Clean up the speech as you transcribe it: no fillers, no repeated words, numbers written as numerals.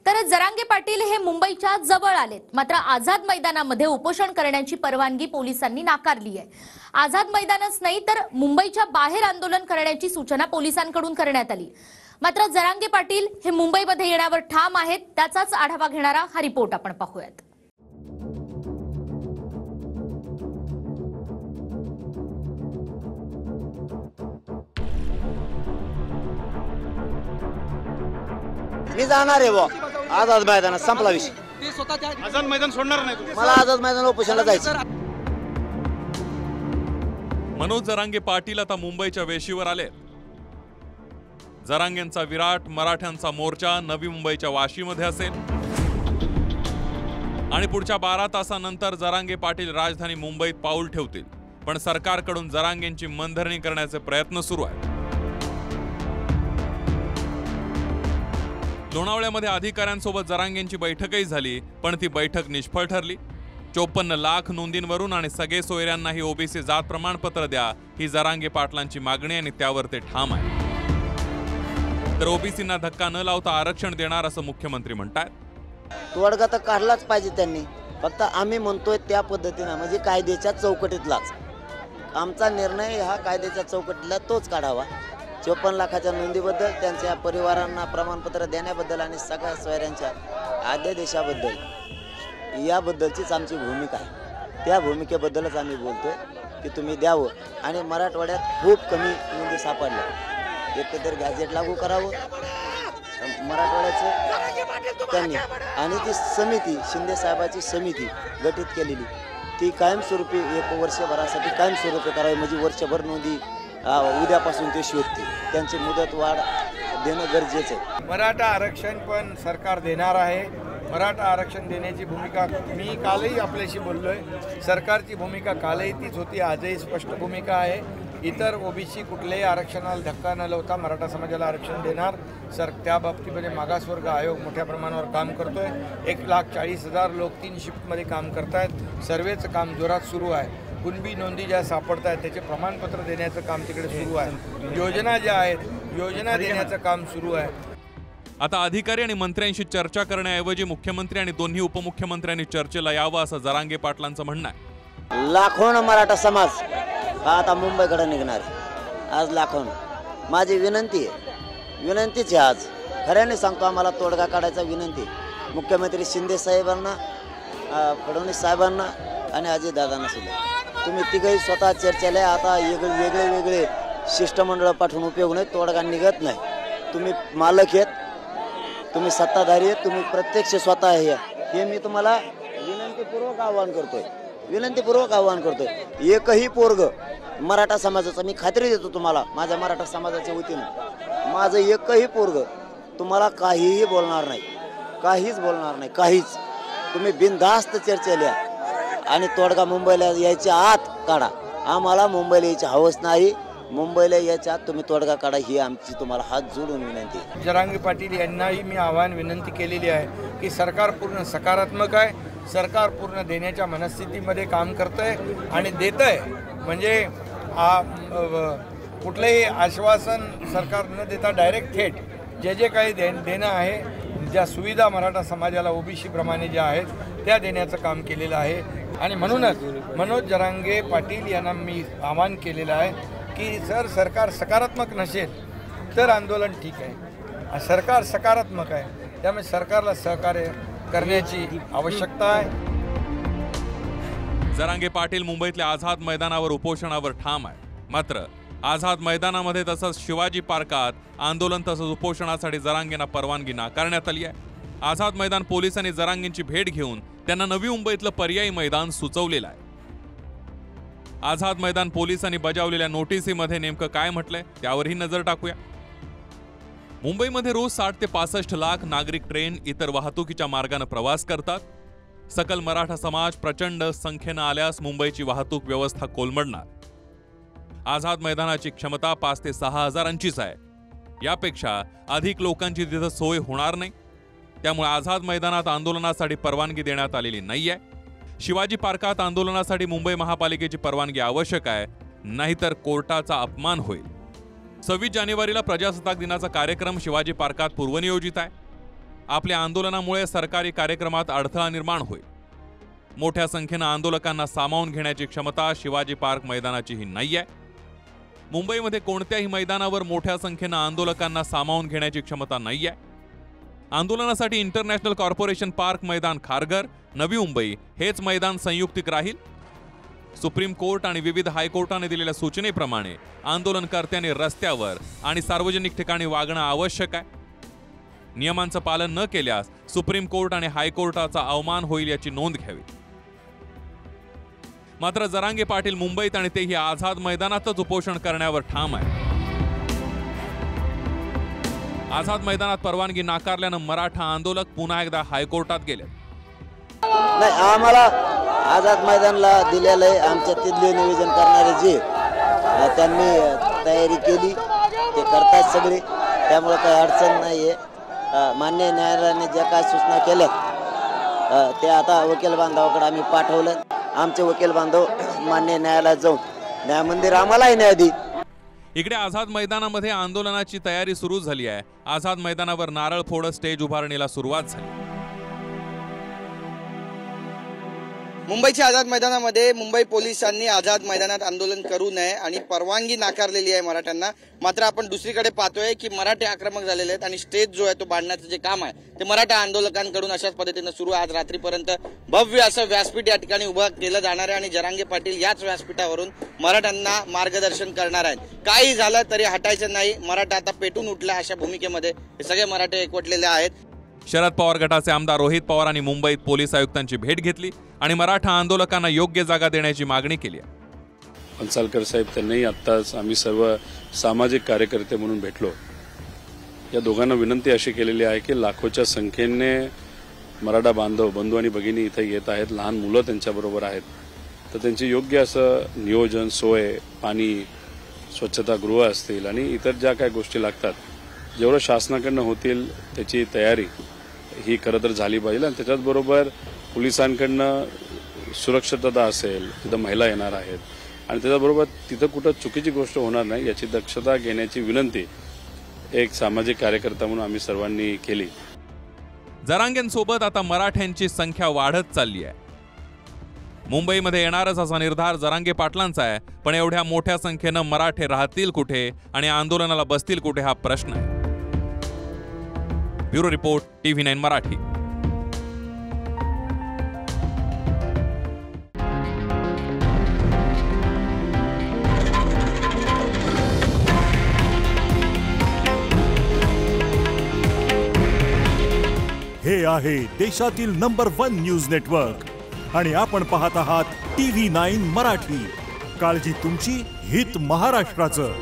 तर जरांगे पाटील हे मुंबईच्या जवळ आलेत, मात्र आझाद मैदानामध्ये उपोषण करण्याची परवानगी पोलिसांनी नाकारली आहे। आझाद मैदानच नाही तर मुंबईच्या बाहेर आंदोलन करण्याची सूचना पोलिसांकडून करण्यात आली। मात्र जरांगे पाटील हे मुंबईमध्ये येण्यावर ठाम आहेत। त्याचाच आढावा घेणारा हा रिपोर्ट आपण पाहूयात। मी जाणार आहे बुवा आझाद मैदानात, संपला विषय। आझाद मैदान सोडणार नाही, मला आझाद मैदान उपोषणाला जायचं। मनोज जरांगे पाटील आता मुंबईच्या वेशीवर आले। जरांगेंचा विराट मराठ्यांचा मोर्चा नवी मुंबईच्या वाशीमध्ये असेल आणि पुढच्या 12 तासानंतर जरांगे पाटील राजधानी मुंबईत पाऊल ठेवतील। पण सरकारकडून जरांगेंची मनधरणी करण्याचे प्रयत्न सुरू आहेत। लोणावळ्यामध्ये अधिकाऱ्यांसोबत जरांगेंची बैठकही झाली, पण ती बैठक निष्फळ ठरली। 54 लाख नोंदींवरून आणि सगळे सोयऱ्यांनाही ओबीसी जात प्रमाणपत्र द्या ही जरांगे पाटलांची मागणी आणि त्यावर ते ठाम आहे। तर ओबीसींना धक्का न लावता आरक्षण देणार असं मुख्यमंत्री म्हणतात। तोडगा तर काढलाच पाहिजे त्यांनी, फक्त आम्ही म्हणतोय त्या पद्धतीने, म्हणजे कायद्याच्या चौकटीतलाच। आमचा निर्णय हा कायद्याच्या चौकटीतला तोच काढावा। 54 लाखाच्या नोंदीबद्दल, त्यांच्या परिवारांना प्रमाणपत्र देण्याबद्दल आणि सगळ्या सोयऱ्यांच्या अध्यादेशाबद्दल याबद्दलचीच आमची भूमिका आहे। त्या भूमिकेबद्दलच आम्ही बोलतोय की तुम्ही द्यावं। आणि मराठवाड्यात खूप कमी नोंदी सापडल्या, एकतर गॅझेट लागू करावं मराठवाड्याचं त्यांनी, आणि ती समिती शिंदे साहेबाची समिती गठीत केलेली ती कायमस्वरूपी 1 वर्षभरासाठी कायमस्वरूपी करावी, म्हणजे वर्षभर नोंदी उद्यापासून ते शोधतील। त्यांची मुदत वाढ देणं गरजेचं आहे। मराठा आरक्षण पण सरकार देणार आहे। मराठा आरक्षण देण्याची भूमिका मी कालही आपल्याशी बोललोय। सरकारची भूमिका कालही तीच होती, आजही स्पष्ट भूमिका आहे। इतर ओबीसी कुठल्याही आरक्षणाला धक्का न लावता मराठा समाजाला आरक्षण देणार। त्या बाबतीमध्ये मागासवर्ग आयोग मोठ्या प्रमाणावर काम करतोय। 1,40,000 लोक 3 शिफ्टमध्ये काम करतायत। सर्वेचं काम जोरात सुरू आहे। कुणबी नोंदी ज्या सापडत आहेत त्याचे प्रमाणपत्र देण्याचं काम तिकडे सुरू आहे। योजना ज्या आहेत योजना देण्याचं काम सुरू आहे। आता अधिकारी आणि मंत्र्यांशी चर्चा करण्याऐवजी मुख्यमंत्री आणि दोन्ही उपमुख्यमंत्र्यांनी चर्चेला यावं असं जरांगे पाटलांचं म्हणणं आहे। लाखोंना मराठा समाज हा आता मुंबईकडे निघणार आहे। आज लाखोंना माझी विनंती आहे, विनंतीच आहे आज खऱ्याने सांगतो, आम्हाला तोडगा काढायचा विनंती मुख्यमंत्री शिंदे साहेबांना, फडणवीस साहेबांना आणि अजितदादांना सुद्धा। तुम्ही तिघही स्वतः चर्चेला या। आता वेगळे शिष्टमंडळ पाठवून उपयोग नाही, तोडगा निघत नाही। तुम्ही मालक आहेत, तुम्ही सत्ताधारी आहेत, तुम्ही प्रत्यक्ष स्वतः हे मी तुम्हाला विनंतीपूर्वक आवाहन करतोय। एकही पोरग मराठा समाजाचा, मी खात्री देतो तुम्हाला माझ्या मराठा समाजाच्या वतीनं, माझं एकही पोरग तुम्हाला काहीही बोलणार नाही, काहीच बोलणार नाही, काहीच। तुम्ही बिनधास्त चर्चेला या आणि तोडगा मुंबईला यायच्या आत काढा। आम्हाला मुंबईला यायची हवस नाही, मुंबईला यायच्या आत तुम्ही तोडगा काढा ही आमची तुम्हाला हात जोडून विनंती आहे। जरांगे पाटील यांनाही मी विनंती केलेली आहे की सरकार पूर्ण सकारात्मक आहे। सरकार पूर्ण देण्याच्या मनस्थितीमध्ये काम करतंय आणि देतंय, म्हणजे कुठलंही आश्वासन सरकार न देता डायरेक्ट थेट जे काही देणं आहे, ज्या सुविधा मराठा समाजाला ओबीसी प्रमाणे ज्या आहेत त्या देण्याचं काम केलेलं आहे। आणि म्हणूनच मनोज जरांगे पाटील यांना मी आवाहन केलेलं आहे की जर सरकार सकारात्मक नसेल तर आंदोलन ठीक आहे। सरकार सकारात्मक आहे, त्यामुळे सरकारला सहकार्य करण्याची आवश्यकता आहे। जरांगे पाटील मुंबईतल्या आझाद मैदानावर उपोषणावर ठाम आहे। मात्र आझाद मैदानामध्ये तसंच शिवाजी पार्कात आंदोलन तसंच उपोषणासाठी जरांगेंना परवानगी नाकारण्यात आली आहे। आझाद मैदान पोलिसांनी जरांगेंची भेट घेऊन त्यांना नवी मुंबईतलं पर्यायी मैदान सुचवलेलं आहे। आझाद मैदान पोलिसांनी बजावलेल्या नोटिसीमध्ये नेमकं काय म्हटलंय त्यावरही नजर टाकूया। मुंबईमध्ये रोज 60 ते 65 लाख नागरिक ट्रेन इतर वाहतुकीच्या मार्गाने प्रवास करतात। सकल मराठा समाज प्रचंड संख्येनं आल्यास मुंबईची वाहतूक व्यवस्था कोलमडणार। आझाद मैदानाची क्षमता 5 ते 6 हजारांचीच आहे। यापेक्षा अधिक लोकांची तिथं सोय होणार नाही। त्यामुळे आझाद मैदानात आंदोलनासाठी परवानगी देण्यात आलेली नाहीये। शिवाजी पार्कात आंदोलनासाठी मुंबई महापालिकेची परवानगी आवश्यक आहे, नाहीतर कोर्टाचा अपमान होईल। 26 जानेवारीला प्रजासत्ताक दिनाचा कार्यक्रम शिवाजी पार्कात पूर्वनियोजित आहे। आपल्या आंदोलनामुळे सरकारी कार्यक्रमात अडथळा निर्माण होईल. मोठ्या संख्येनं आंदोलकांना सामावून घेण्याची क्षमता शिवाजी पार्क मैदानाचीही नाहीये. मुंबईमध्ये कोणत्याही मैदानावर मोठ्या संख्येनं आंदोलकांना सामावून घेण्याची क्षमता नाहीये. आंदोलनासाठी इंटरनॅशनल कॉर्पोरेशन पार्क मैदान खारघर, नवी मुंबई हेच मैदान संयुक्तिक राहील. सुप्रीम कोर्ट आणि विविध हायकोर्टाने दिलेल्या सूचनेप्रमाणे आंदोलनकर्त्यांनी रस्त्यावर आणि सार्वजनिक ठिकाणी वागणं आवश्यक आहे. नियमांचं पालन न केल्यास सुप्रीम कोर्ट आणि हायकोर्टाचा अवमान होईल याची नोंद घ्यावी. मात्र जरांगे पाटील मुंबईत आणि तेही आझाद मैदानातच उपोषण करण्यावर ठाम आहे. आझाद मैदानात परवानगी नाकारल्यानं मराठा आंदोलक पुन्हा एकदा हायकोर्टात गेले. नाही, आम्हाला आझाद मैदानला दिलेलं आहे. आमच्या तिथले नियोजन करणारे जे त्यांनी तयारी केली ते करतात सगळे, त्यामुळे काही अडचण नाही आहे. मान्य न्यायालयाने ज्या काय सूचना केल्यात ते आता वकील बांधवाकडे आम्ही पाठवलं. आमचे वकील बांधव मान्य न्यायालयात जाऊन न्यायमंदिर आम्हालाही न्याय देईल. इकडे आझाद मैदानामध्ये आंदोलनाची तयारी सुरू झाली आहे. आझाद मैदानावर नारळ फोड स्टेज उभारणीला सुरुवात झाली. मुंबईच्या आझाद मैदानामध्ये मुंबई पोलिसांनी आझाद मैदानात आंदोलन करू नये आणि परवानगी नाकारलेली आहे मराठ्यांना. मात्र आपण दुसरीकडे पाहतोय की मराठे आक्रमक झालेले आहेत आणि स्टेज जो आहे तो बांधण्याचं जे काम आहे ते मराठा आंदोलकांकडून अशाच पद्धतीनं सुरू आहे. आज रात्रीपर्यंत भव्य असं व्यासपीठ या ठिकाणी उभं केलं जाणार आहे आणि जरांगे पाटील याच व्यासपीठावरून मराठ्यांना मार्गदर्शन करणार आहेत. काही झालं तरी हटायचं नाही, मराठा आता पेटून उठला अशा भूमिकेमध्ये हे सगळे मराठे एकवटलेले आहेत. शरद पवार गटाचे आमदार रोहित पवारांनी मुंबईत पोलीस आयुक्तांची भेट घेतली आणि मराठा आंदोलकांना योग्य जागा देण्याची मागणी केली. पंचालकर साहेब त्यांनाही आत्ताच आम्ही सर्व सामाजिक कार्यकर्ते म्हणून भेटलो. या दोघांना विनंती अशी केलेली आहे की लाखोच्या संख्येने मराठा बंधू आणि भगिनी इथे येत आहेत, लहान मुलं त्यांच्याबरोबर आहेत, तर त्यांचे योग्य असं नियोजन, सोय, पाणी, स्वच्छतागृह असतील आणि इतर ज्या काय गोष्टी लागतात जेवढं शासनाकडनं होतील त्याची तयारी ही खरं तर झाली पाहिजे. आणि त्याच्याचबरोबर पोलिसांकडनं सुरक्षितता असेल, तिथं महिला येणार आहेत आणि त्याच्याबरोबर तिथं कुठं चुकीची गोष्ट होणार नाही याची दक्षता घेण्याची विनंती एक सामाजिक कार्यकर्ता म्हणून आम्ही सर्वांनी केली. जरांगेंसोबत आता मराठ्यांची संख्या वाढत चालली आहे. मुंबईमध्ये येणारच असा निर्धार जरांगे पाटलांचा आहे, पण एवढ्या मोठ्या संख्येनं मराठे राहतील कुठे आणि आंदोलनाला बसतील कुठे हा प्रश्न आहे. Bureau report, TV9 Marathi. हे आहे देशातील नंबर 1 न्यूज नेटवर्क आणि आपण पाहत आहात TV9 मराठी. काळजी तुमची, हित महाराष्ट्राचं.